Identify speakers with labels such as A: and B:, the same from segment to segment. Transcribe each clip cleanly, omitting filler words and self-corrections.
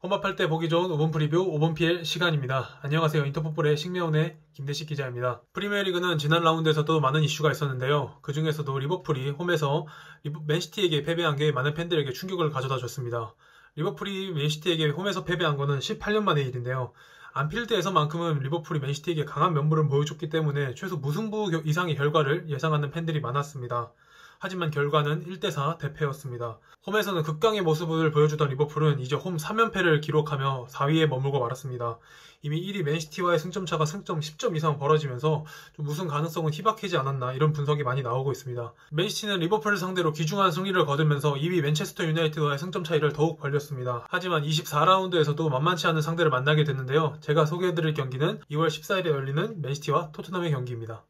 A: 홈업할 때 보기 좋은 5분 프리뷰 5분 PL 시간입니다. 안녕하세요. 인터풋볼의 식매원의 김대식 기자입니다. 프리미어리그는 지난 라운드에서도 많은 이슈가 있었는데요. 그 중에서도 리버풀이 홈에서 맨시티에게 패배한 게 많은 팬들에게 충격을 가져다 줬습니다. 리버풀이 맨시티에게 홈에서 패배한 거는 18년 만의 일인데요. 안필드에서만큼은 리버풀이 맨시티에게 강한 면모를 보여줬기 때문에 최소 무승부 이상의 결과를 예상하는 팬들이 많았습니다. 하지만 결과는 1대4 대패였습니다. 홈에서는 극강의 모습을 보여주던 리버풀은 이제 홈 3연패를 기록하며 4위에 머물고 말았습니다. 이미 1위 맨시티와의 승점차가 승점 10점 이상 벌어지면서 좀 우승 가능성은 희박해지 않았나 이런 분석이 많이 나오고 있습니다. 맨시티는 리버풀을 상대로 귀중한 승리를 거두면서 2위 맨체스터 유나이티드와의 승점 차이를 더욱 벌렸습니다. 하지만 24라운드에서도 만만치 않은 상대를 만나게 됐는데요. 제가 소개해드릴 경기는 2월 14일에 열리는 맨시티와 토트넘의 경기입니다.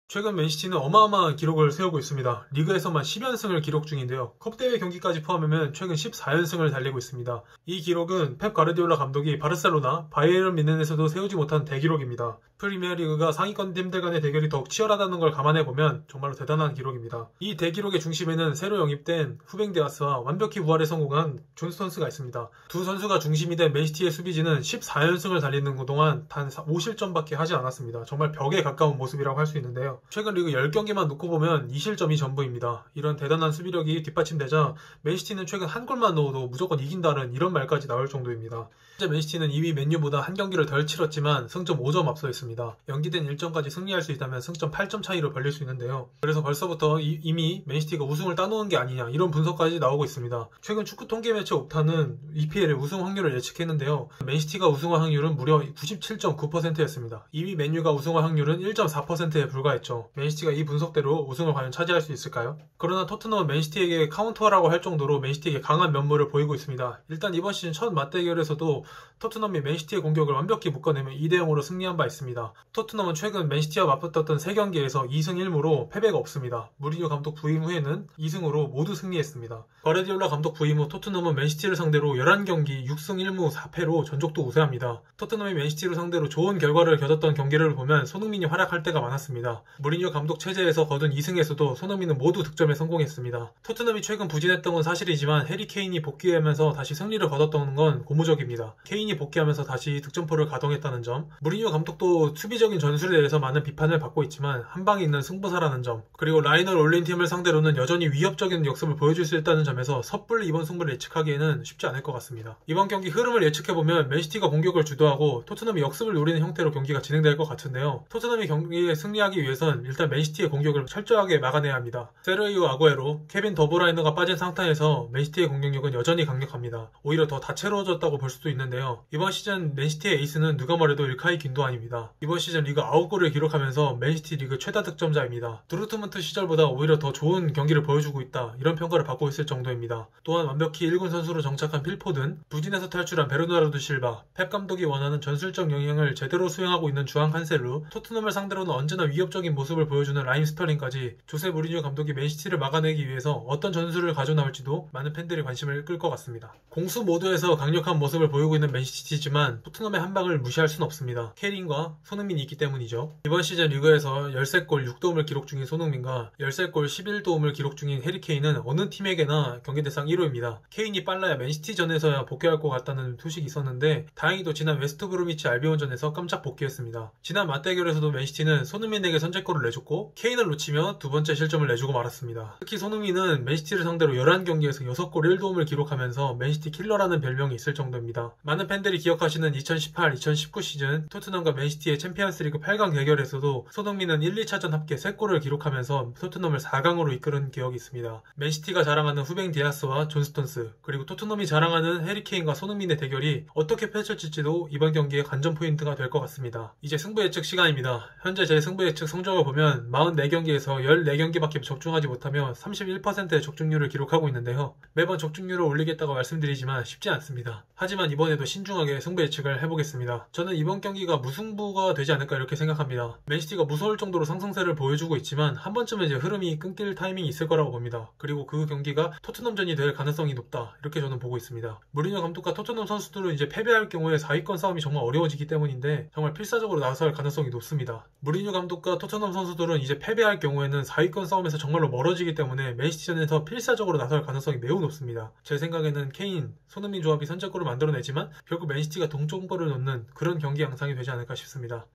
A: 최근 맨시티는 어마어마한 기록을 세우고 있습니다. 리그에서만 10연승을 기록 중인데요. 컵대회 경기까지 포함하면 최근 14연승을 달리고 있습니다. 이 기록은 펩 가르디올라 감독이 바르셀로나, 바이에른 뮌헨에서도 세우지 못한 대기록입니다. 프리미어리그가 상위권 팀들 간의 대결이 더욱 치열하다는 걸 감안해보면 정말로 대단한 기록입니다. 이 대기록의 중심에는 새로 영입된 후벤 디아스와 완벽히 부활에 성공한 존 스톤스가 있습니다. 두 선수가 중심이 된 맨시티의 수비진은 14연승을 달리는 그동안 단 5실점밖에 하지 않았습니다. 정말 벽에 가까운 모습이라고 할 수 있는데요. 최근 리그 10경기만 놓고 보면 2실점이 전부입니다. 이런 대단한 수비력이 뒷받침되자 맨시티는 최근 한 골만 넣어도 무조건 이긴다는 이런 말까지 나올 정도입니다. 현재 맨시티는 2위 맨유보다 한 경기를 덜 치렀지만 승점 5점 앞서 있습니다. 연기된 일정까지 승리할 수 있다면 승점 8점 차이로 벌릴 수 있는데요. 그래서 벌써부터 이미 맨시티가 우승을 따놓은 게 아니냐 이런 분석까지 나오고 있습니다. 최근 축구 통계 매체 옵타는 EPL의 우승 확률을 예측했는데요. 맨시티가 우승할 확률은 무려 97.9%였습니다. 2위 맨유가 우승할 확률은 1.4%에 불과했죠. 맨시티가 이 분석대로 우승을 과연 차지할 수 있을까요? 그러나 토트넘은 맨시티에게 카운터라고 할 정도로 맨시티에게 강한 면모를 보이고 있습니다. 일단 이번 시즌 첫 맞대결에서도 토트넘이 맨시티의 공격을 완벽히 묶어내며 2대0으로 승리한 바 있습니다. 토트넘은 최근 맨시티와 맞붙었던 3경기에서 2승 1무로 패배가 없습니다. 무리뉴 감독 부임 후에는 2승으로 모두 승리했습니다. 가르디올라 감독 부임 후 토트넘은 맨시티를 상대로 11경기 6승 1무 4패로 전적도 우세합니다. 토트넘이 맨시티를 상대로 좋은 결과를 거뒀던 경기를 보면 손흥민이 활약할 때가 많았습니다. 무리뉴 감독 체제에서 거둔 2승에서도 손흥민은 모두 득점에 성공했습니다. 토트넘이 최근 부진했던 건 사실이지만 해리 케인이 복귀하면서 다시 승리를 거뒀던 건 고무적입니다. 케인이 복귀하면서 다시 득점포를 가동했다는 점, 무리뉴 감독도 수비적인 전술에 대해서 많은 비판을 받고 있지만 한방에 있는 승부사라는 점, 그리고 라인을 올린 팀을 상대로는 여전히 위협적인 역습을 보여줄 수 있다는 점에서 섣불리 이번 승부를 예측하기에는 쉽지 않을 것 같습니다. 이번 경기 흐름을 예측해보면 맨시티가 공격을 주도하고 토트넘이 역습을 노리는 형태로 경기가 진행될 것 같은데요. 토트넘이 경기에 승리하기 위해선 일단 맨시티의 공격을 철저하게 막아내야 합니다. 세르히오 아구에로, 케빈 더브라이너가 빠진 상태에서 맨시티의 공격력은 여전히 강력합니다. 오히려 더 다채로워졌다고 볼 수도 있는데요. 이번 시즌 맨시티의 에이스는 누가 뭐래도 일카이 균도안입니다. 이번 시즌 리그 9골을 기록하면서 맨시티 리그 최다 득점자입니다. 도르트문트 시절보다 오히려 더 좋은 경기를 보여주고 있다 이런 평가를 받고 있을 정도입니다. 또한 완벽히 1군 선수로 정착한 필포든, 부진에서 탈출한 베르나르도 실바, 펩 감독이 원하는 전술적 영향을 제대로 수행하고 있는 주앙 칸셀루, 토트넘을 상대로는 언제나 위협적인 모습을 보여주는 라임 스털링까지 조세 무리뉴 감독이 맨시티를 막아내기 위해서 어떤 전술을 가져나올지도 많은 팬들의 관심을 끌 것 같습니다. 공수 모드에서 강력한 모습을 보이고 있는 맨시티지만 토트넘의 한방을 무시할 수는 없습니다. 케인과 손흥민이 있기 때문이죠. 이번 시즌 리그에서 13골 6도움을 기록 중인 손흥민과 13골 11도움을 기록 중인 해리 케인은 어느 팀에게나 경기대상 1호입니다. 케인이 빨라야 맨시티전에서야 복귀할 것 같다는 소식이 있었는데 다행히도 지난 웨스트브루미치 알비온전에서 깜짝 복귀했습니다. 지난 맞대결에서도 맨시티는 손흥민에게 선제골을 내줬고 케인을 놓치며 두 번째 실점을 내주고 말았습니다. 특히 손흥민은 맨시티를 상대로 11경기에서 6골 1도움을 기록하면서 맨시티 킬러라는 별명이 있을 정도입니다. 많은 팬들이 기억하시는 2018-2019 시즌 토트넘과 맨시티의 챔피언스리그 8강 대결에서도 손흥민은 1, 2차전 합계 3골을 기록하면서 토트넘을 4강으로 이끄는 기억이 있습니다. 맨시티가 자랑하는 후벤 디아스와 존 스톤스, 그리고 토트넘이 자랑하는 해리 케인과 손흥민의 대결이 어떻게 펼쳐질지도 이번 경기의 관전 포인트가 될 것 같습니다. 이제 승부 예측 시간입니다. 현재 제 승부 예측 성적을 보면 44경기에서 14경기밖에 적중하지 못하며 31%의 적중률을 기록하고 있는데요. 매번 적중률을 올리겠다고 말씀드리지만 쉽지 않습니다. 하지만 이번 이번에도 신중하게 승부 예측을 해보겠습니다. 저는 이번 경기가 무승부가 되지 않을까 이렇게 생각합니다. 맨시티가 무서울 정도로 상승세를 보여주고 있지만 한 번쯤은 이제 흐름이 끊길 타이밍이 있을 거라고 봅니다. 그리고 그 경기가 토트넘전이 될 가능성이 높다 이렇게 저는 보고 있습니다. 무리뉴 감독과 토트넘 선수들은 이제 패배할 경우에 4위권 싸움이 정말 어려워지기 때문인데 정말 필사적으로 나설 가능성이 높습니다. 무리뉴 감독과 토트넘 선수들은 이제 패배할 경우에는 4위권 싸움에서 정말로 멀어지기 때문에 맨시티전에서 필사적으로 나설 가능성이 매우 높습니다. 제 생각에는 케인, 손흥민 조합이 선제골을 만들어내지만 결국 맨시티가 동점골을 넣는 그런 경기 양상이 되지 않을까 싶습니다.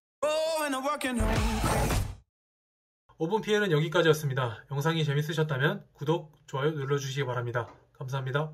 A: 5분 PL은 여기까지였습니다. 영상이 재밌으셨다면 구독, 좋아요 눌러주시기 바랍니다. 감사합니다.